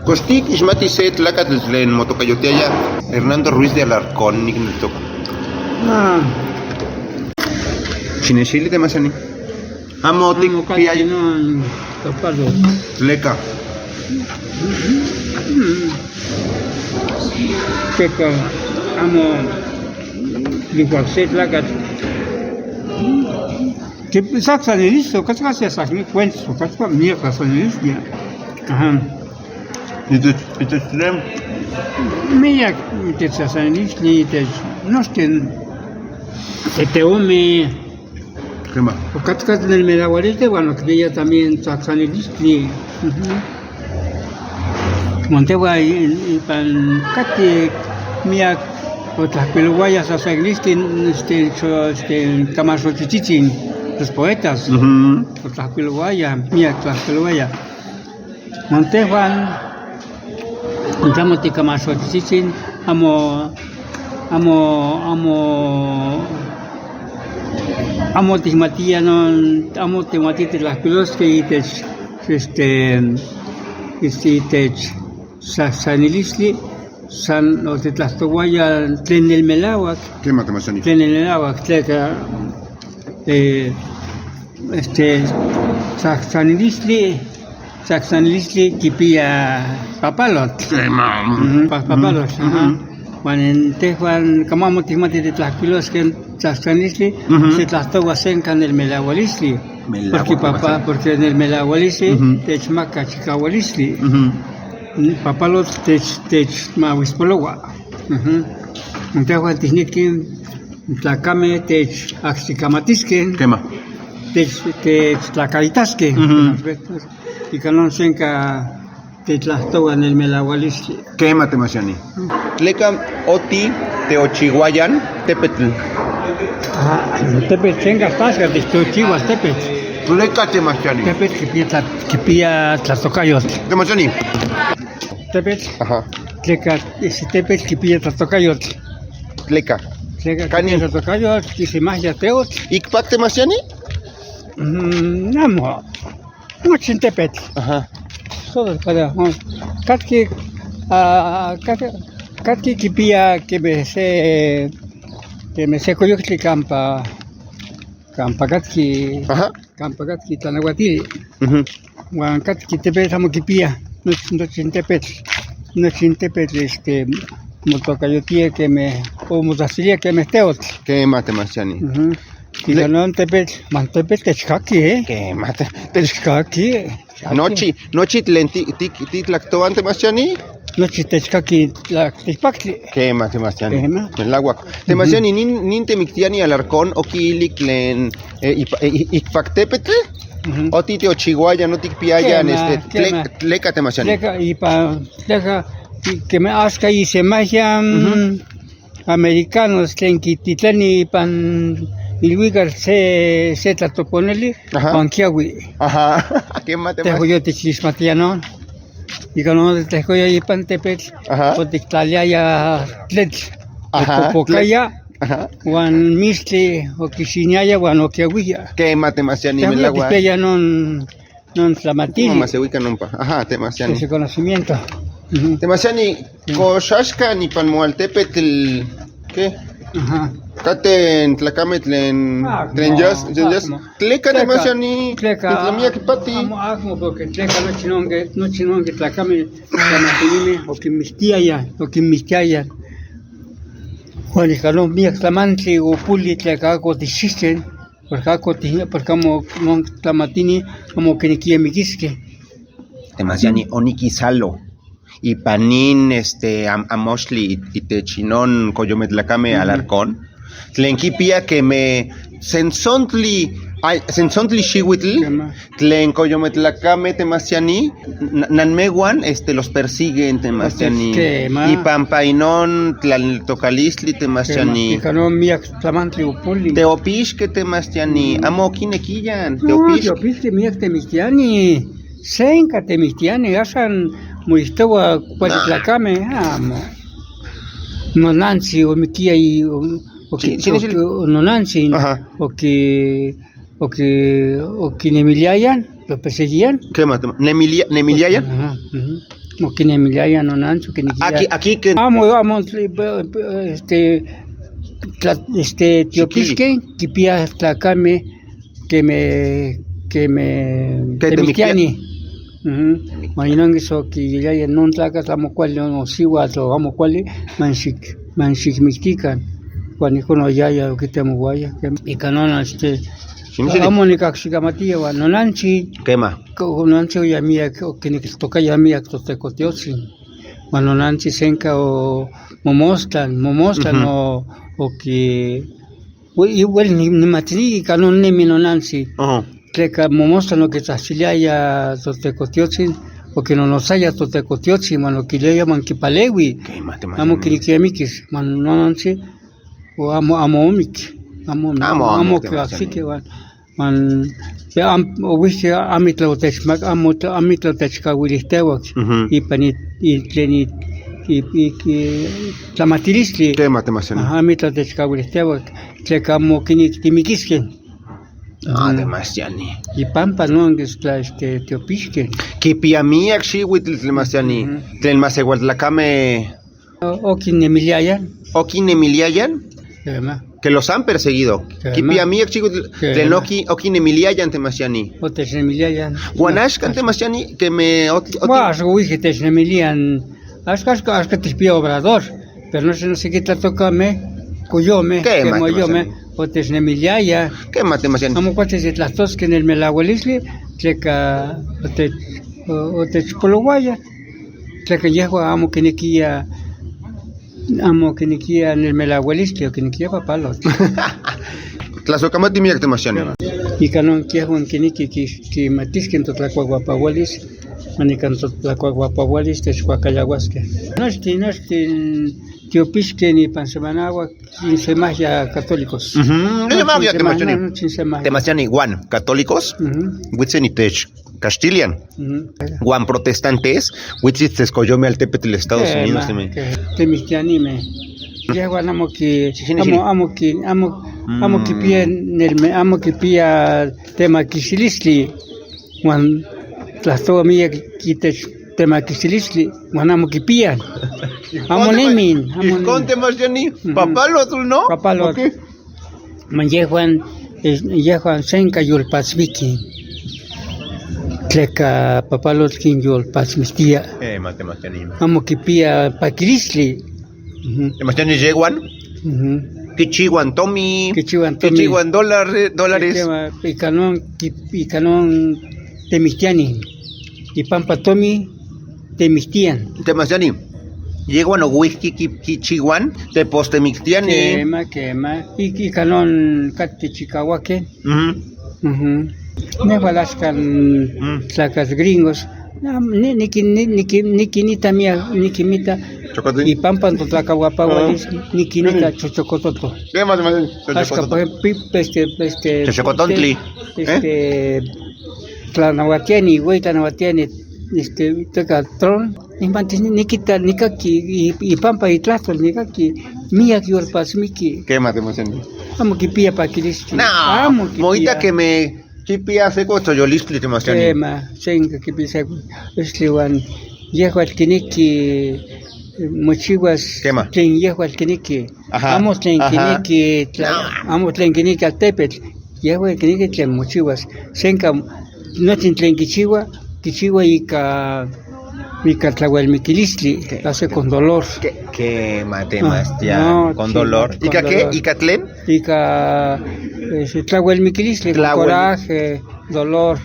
Costic, Ismati Set, Lacatlen, Motocayoteaya, Hernando Ruiz de Alarcón, Nick Toco. Ah, Chinechili de Masani. Amotic, Piay, no, tapado. Leca. Checa, amo, igual set lagat. Que saca de isso, que se saca me cuenta, que se minha casa nisso, aha. Y tu stream. Minha que se saca nisso, nós tem este homem ¿Qué más? o catcas en el Melaguarete, bueno, que ella también saxanilistli. Montegua y pan cate mia otras peluguayas saxanilistli este Camacho Chichichin, los poetas, otras peluguayas, mia otras peluguayas. Montegua entramos de Camacho Chichichin, amo Matías no amo Matías las pelos que sanilistli san o te tlastoguaya tlen el Melawak ¿Qué más te Masani? tlen el Melawak tleca sanilistli kipia papalot ¿Qué más? papalot Juan en Tejuan, como motimati de Tlaxpilos que Tlaxcanistli, se Tlaxtohuacenca en el Melahualistli. Porque en el Melahualistli, Techmaca Chicahualistli. Papá los Techmahuispologua. En Tejuan Tiznitkin, Tlacame Tech Axicamatisken. ¿Qué más? Tech Tlacaritasken. Y Canon Senca. Te tlastoga en el Melahualistli. ¿Qué más te Masani? Leca, Oti, Teochihuayan, Tepetl. Tepet, tengas tascas de Teochihuas, Tepet. Leca te Masani. Tepet que pilla Tlastocayot. ¿Qué Masani? Tepet, Ajá. Tleca, ese Tepet que pilla Tlastocayot. Leca. Tleca, Cani. que pilla Tlastocayot, que se magia Teot. ¿Ikpak te Masani? No, chin Tepet. Ajá. Todo para. Katki que pilla que me se coyoctli campa katki. Ajá. Campa katki tanaguatiri. Juan katki Tepet amo que pilla. No chintepet motocayotie que me o mutasilia que me teot. ¿Qué más te Masani? Y no Tepet, mantepet techkaki, ¿Qué más te techkaki. Nochi Tlactoban te Masani? Nochi techkaki la techpactli. ¿Qué más te Masani? ¿Qué más? El agua. Te Masani, nin te Mictiani Alarcón, Oquiliclen, Ikpaktepetl. O ti Teochihuaya, no tikpiayan, Tleca te Masani. Tleca y tleca que me asca y se magian americanos tlenquititlani pan ilwigar se tlatoponeli panquiahui. Ajá. ¿Qué más te Masani? Tejo yo techismatiano y cuando tejo yo y pan Tepet o tictaliaya tletl popocaya Juan Mistli o Kishiñaya Juan Oquiahuilla. ¿Qué más te Masani? Tejo yo tikpeya non tlamatili. No más se ubica nompa. Ajá, te Masani. Ese conocimiento. Te Masani, Coshashka ni Panmualtepetl. ¿Qué? Ajá. Cate en Tlacame tlen jazz, Tleca te Masani. Tlamia que pati. Amo porque Tleca no chinongue Tlacame tlamatili o que mistiaya. Juan y Jalón mía tlamantli o puli Tleca cotixisten. Porque como tlamatini como que ni quiere miquisque. Te Masani, Oniki Salo. Y panin amoshli y techinón coyometlacame Alarcón. Tlenquipia que me sensontli shiwitl, tlen coyometlacame Temasiani, nanmeguan los persiguen Temasiani. Y pampainón tlaltocalistli Temasiani. Teopishke Temasiani, amo quinequillan. Teopishke miak Temisiani. Senca Temisiani, asan Muistewa Cuatlacame, amo. No Nancy o Mikia y no Nancy o que Nemiliayan lo perseguían. ¿Qué más? ¿Nemiliayan? Moquinemilia no nancho que ni Aquí que amo Tiopisque que pia tlacame que me temitiani. Mañana eso que ya no tlacas amo cual no siwa to amo cual manchik mixtican cuando no ya que temo guaya y canona amo ni caxicamatía no nanchi quema. No nanchi ya mía que ni toca ya mía que te cotiosi. Cuando nanchi senka o momostan o que igual ni matini canon ni mino nanchi. Que momostan lo que tasilia ya totecotiotsin o que no nos haya totecotiotsin mano que le llaman que palewi. Amo que mikis mano nanchi o amo que así que man wish amitlo techmak amitlo techkawilistewak y panit y tlenit y tlamatilisli Quema demasiado. amitlo techkawilistewak tlekamo kinitimikiske demasiado. y pampa no es teopisque Que piamiak xihuitl demasiado. Tlen más igual tlacame o kinemiliayan Okinemiliayan que los han perseguido. Que piamiak xihuitl tlen Okinemiliayan temasiani. o technemiliayan Guanashkan temasiani que me Guas, uy, technemilian hasta tispia obrador pero no sé qué te toca cuyome que moyome o technemiliaya Quema demasiado. amo cuates de las dos que en el melahuelisli tleca o techpologuaya tleca yejo amo que niquia en el melahuelisli o que niquia papalot Tlazocamatimiak demasiado. y canon quiejo en que matisquen totlacuaguapahualis manican totlacuaguapahualis techhuacayahuasque no Tiopisque ni Pansemanagua 15 más ya católicos. Temasiani Juan católicos, Huitzen y Tech Castilian. Juan protestantes, Huitzen Tescoyome al Tepetl Estados Unidos. Temistianime. Ya amo que pía tema Kisilisli. Juan las toda mía quitech tema Kisilisli. Juan amo que pían. Amo nemin. Con Temasiani, papalot, ¿no? Papalot. Man yehuan senka yulpatzviki. Tleka papalot kin yulpatzmistia. Temasiani. Amo que pía paquilisli. Temasiani yeguan. Kichiwan Tommy. Kichiwan dólares. Y canon temistiani. Y pampa Tommy temistian. Temasiani. Lleguan o whisky kichiwan de postemictiani. Quema. Y canon cati chicahuaque. Nehualascan tlacas gringos. Niquinita mía, niquimita. Y pampan totlacahuapahualis, niquinita chochocototo. ¿Qué más? Chochocotontli. Tlanahuatiani, hueitanahuatiani. Tecatron, nikaki y pampa y tlastol, nikaki, mía que orpas miki. ¿Qué más demasiado? Amo que pía pa kiristi. No, moita que me chipia seco choyolistli demasiado. Tema, senga que pisa, esliwan, yejo al kiniki, mochiwas, tlen yejo al kiniki. Amo tlen kiniki, amo tlen kiniki al tepet, yejo al kiniki tlen mochiwas, senga, no tlen kichiwa. Kichiwa y Tlahuelmiquilistli, hace con dolor. ¿Qué matemas ya? Con dolor. ¿Y qué? ¿Y Catlén? Y Tlahuelmiquilistli, con coraje, dolor.